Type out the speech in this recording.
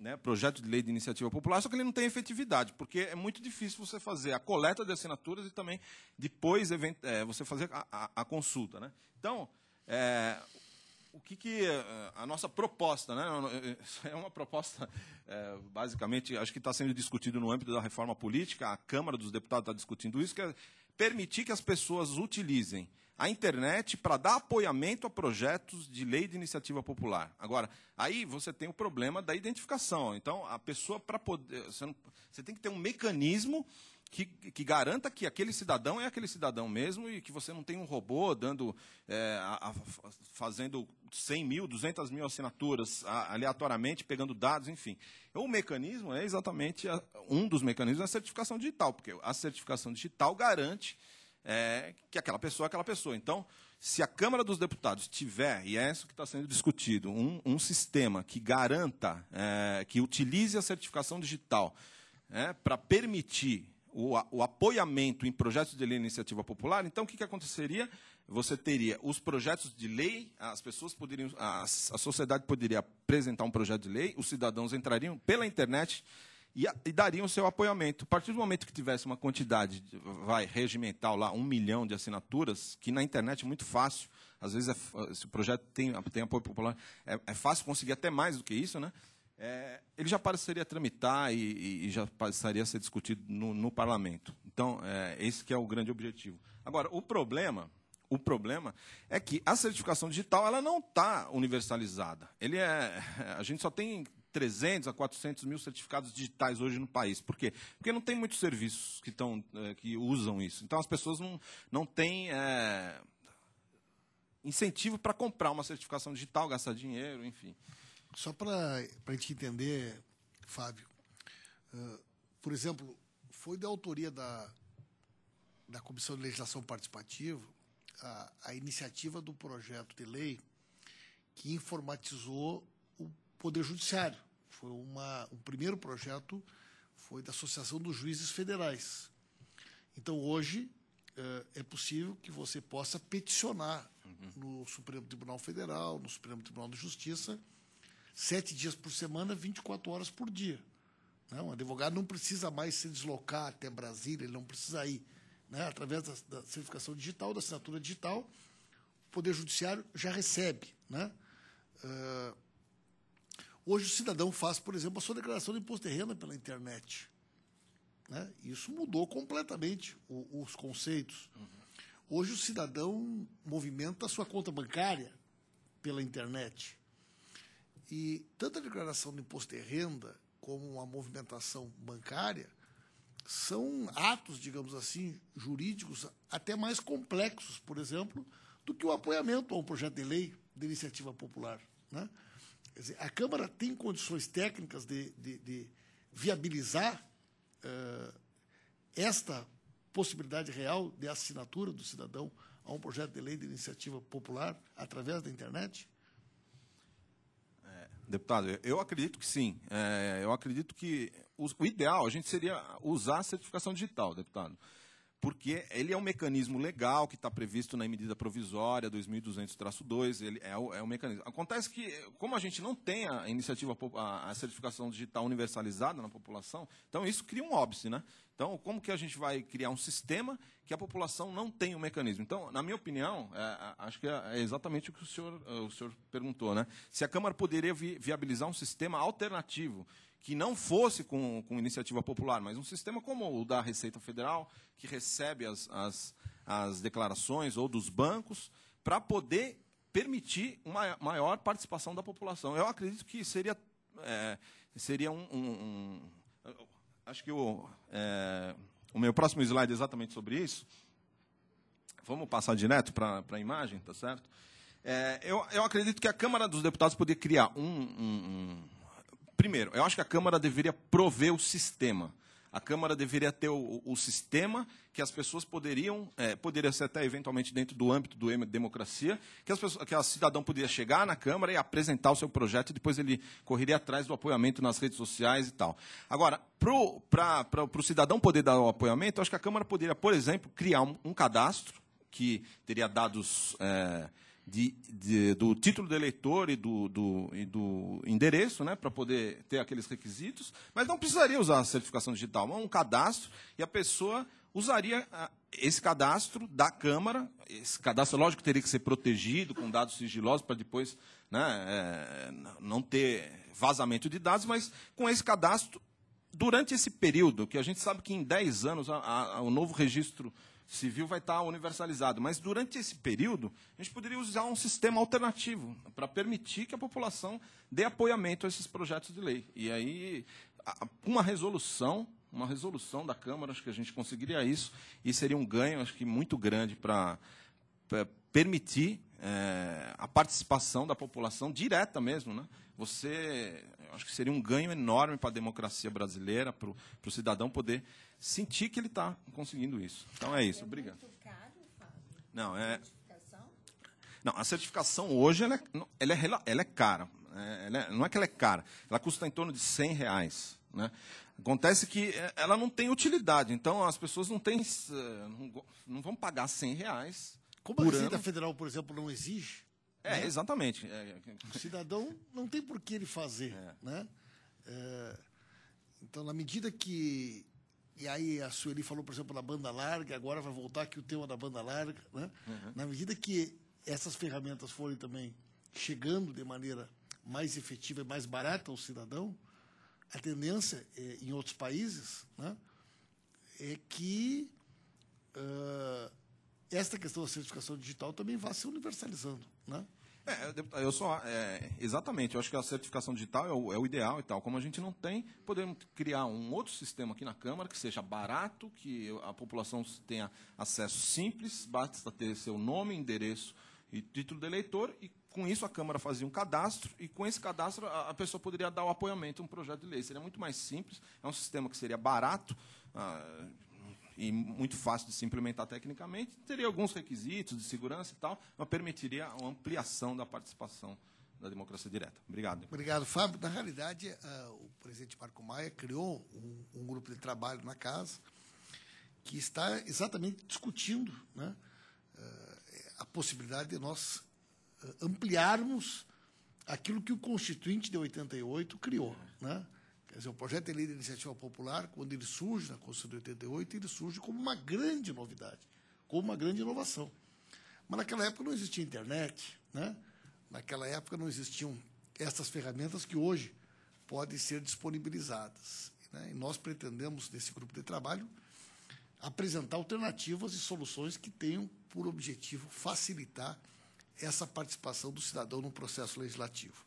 né, projeto de lei de iniciativa popular, só que ele não tem efetividade, porque é muito difícil você fazer a coleta de assinaturas e também depois você fazer a consulta, né? Então, o que a nossa proposta, né? É uma proposta, basicamente, acho que está sendo discutido no âmbito da reforma política, a Câmara dos Deputados está discutindo isso, que é permitir que as pessoas utilizem a internet para dar apoiamento a projetos de lei de iniciativa popular. Agora, aí você tem o problema da identificação. Então, a pessoa, para poder... Você tem que ter um mecanismo que garanta que aquele cidadão é aquele cidadão mesmo e que você não tem um robô fazendo 100 mil, 200 mil assinaturas aleatoriamente, pegando dados, enfim. O mecanismo é exatamente... Um dos mecanismos é a certificação digital, porque a certificação digital garante que aquela pessoa é aquela pessoa. Então, se a Câmara dos Deputados tiver, e é isso que está sendo discutido, um sistema que garanta, que utilize a certificação digital para permitir o apoiamento em projetos de lei de iniciativa popular, então o que aconteceria? Você teria os projetos de lei, as pessoas poderiam, a sociedade poderia apresentar um projeto de lei, os cidadãos entrariam pela internet e dariam o seu apoiamento. A partir do momento que tivesse uma quantidade, regimental lá, 1 milhão de assinaturas, que na internet é muito fácil, às vezes, se o projeto tem apoio popular, é fácil conseguir até mais do que isso, né? Ele já passaria a tramitar e já passaria a ser discutido no parlamento. Então, esse que é o grande objetivo. Agora, o problema é que a certificação digital ela não está universalizada. A gente só tem 300 a 400 mil certificados digitais hoje no país. Por quê? Porque não tem muitos serviços que usam isso. Então, as pessoas não têm incentivo para comprar uma certificação digital, gastar dinheiro, enfim. Só para a gente entender, Fábio, por exemplo, foi da autoria da Comissão de Legislação Participativa a iniciativa do projeto de lei que informatizou o Poder Judiciário. Foi o primeiro projeto foi da Associação dos Juízes Federais. Então, hoje, é possível que você possa peticionar no Supremo Tribunal Federal, no Supremo Tribunal de Justiça, 7 dias por semana, 24 horas por dia. Né? Um advogado não precisa mais se deslocar até Brasília, ele não precisa ir. Né? Através da certificação digital, da assinatura digital, o Poder Judiciário já recebe. Né? Hoje o cidadão faz, por exemplo, a sua declaração de imposto de renda pela internet. Né? Isso mudou completamente os conceitos. Hoje o cidadão movimenta a sua conta bancária pela internet. E tanto a declaração do imposto de renda como a movimentação bancária são atos, digamos assim, jurídicos até mais complexos, por exemplo, do que o apoiamento a um projeto de lei de iniciativa popular. Né? Quer dizer, a Câmara tem condições técnicas de viabilizar esta possibilidade real de assinatura do cidadão a um projeto de lei de iniciativa popular através da internet? Deputado, eu acredito que sim. Eu acredito que o ideal a gente seria usar a certificação digital, deputado, porque ele é um mecanismo legal que está previsto na medida provisória 2200-2, ele é o mecanismo. Acontece que, como a gente não tem a certificação digital universalizada na população, então isso cria um óbice, né? Então, como que a gente vai criar um sistema que a população não tem um mecanismo? Então, na minha opinião, acho que é exatamente o que o senhor perguntou, né? Se a Câmara poderia viabilizar um sistema alternativo, que não fosse com iniciativa popular, mas um sistema como o da Receita Federal, que recebe as declarações ou dos bancos, para poder permitir uma maior participação da população. Eu acredito que seria acho que o meu próximo slide é exatamente sobre isso. Vamos passar direto para a imagem, tá certo? Eu acredito que a Câmara dos Deputados poderia criar Primeiro, eu acho que a Câmara deveria prover o sistema. A Câmara deveria ter o sistema que as pessoas poderia ser até eventualmente dentro do âmbito do democracia, que a cidadão poderia chegar na Câmara e apresentar o seu projeto e depois ele correria atrás do apoiamento nas redes sociais e tal. Agora, para o cidadão poder dar o apoiamento, eu acho que a Câmara poderia, por exemplo, criar um cadastro que teria dados do título do eleitor e do endereço, né, para poder ter aqueles requisitos, mas não precisaria usar a certificação digital, um cadastro, e a pessoa usaria esse cadastro da Câmara. Esse cadastro, lógico, teria que ser protegido com dados sigilosos para depois, né, não ter vazamento de dados, mas com esse cadastro, durante esse período, que a gente sabe que em 10 anos o novo registro civil vai estar universalizado, mas durante esse período a gente poderia usar um sistema alternativo para permitir que a população dê apoiamento a esses projetos de lei. E aí, uma resolução da Câmara, acho que a gente conseguiria isso, e seria um ganho, acho que muito grande para permitir a participação da população direta mesmo, né? Acho que seria um ganho enorme para a democracia brasileira, para o cidadão poder sentir que ele está conseguindo isso. Então é isso. Obrigado. É muito caro, Fábio? Não, Certificação? não, a certificação hoje ela é cara. Não é que ela é cara, ela custa em torno de R$100. Né? Acontece que ela não tem utilidade, então as pessoas não vão pagar R$100 Como a por Receita ano. Federal, por exemplo, não exige, Exatamente. o cidadão não tem por que ele fazer. Né? Então, na medida que... E aí a Sueli falou, por exemplo, da banda larga, agora vai voltar aqui o tema da banda larga. Né? Na medida que essas ferramentas forem também chegando de maneira mais efetiva e mais barata ao cidadão, a tendência em outros países, né, é que esta questão da certificação digital também vá se universalizando. Né? Exatamente, eu acho que a certificação digital é o ideal e tal. Como a gente não tem, podemos criar um outro sistema aqui na Câmara que seja barato, que a população tenha acesso simples, basta ter seu nome, endereço e título de eleitor, e com isso a Câmara fazia um cadastro, e com esse cadastro a pessoa poderia dar o apoiamento a um projeto de lei. Seria muito mais simples, é um sistema que seria barato, e muito fácil de se implementar tecnicamente, teria alguns requisitos de segurança e tal, mas permitiria uma ampliação da participação da democracia direta. Obrigado. Obrigado, Fábio. Na realidade, o presidente Marco Maia criou um grupo de trabalho na casa que está exatamente discutindo, né, a possibilidade de nós ampliarmos aquilo que o Constituinte de 88 criou. Né? Quer dizer, o projeto de lei de iniciativa popular, quando ele surge na Constituição de 88, ele surge como uma grande novidade, como uma grande inovação. Mas naquela época não existia internet, né? Naquela época não existiam essas ferramentas que hoje podem ser disponibilizadas. Né? E nós pretendemos, nesse grupo de trabalho, apresentar alternativas e soluções que tenham por objetivo facilitar essa participação do cidadão no processo legislativo.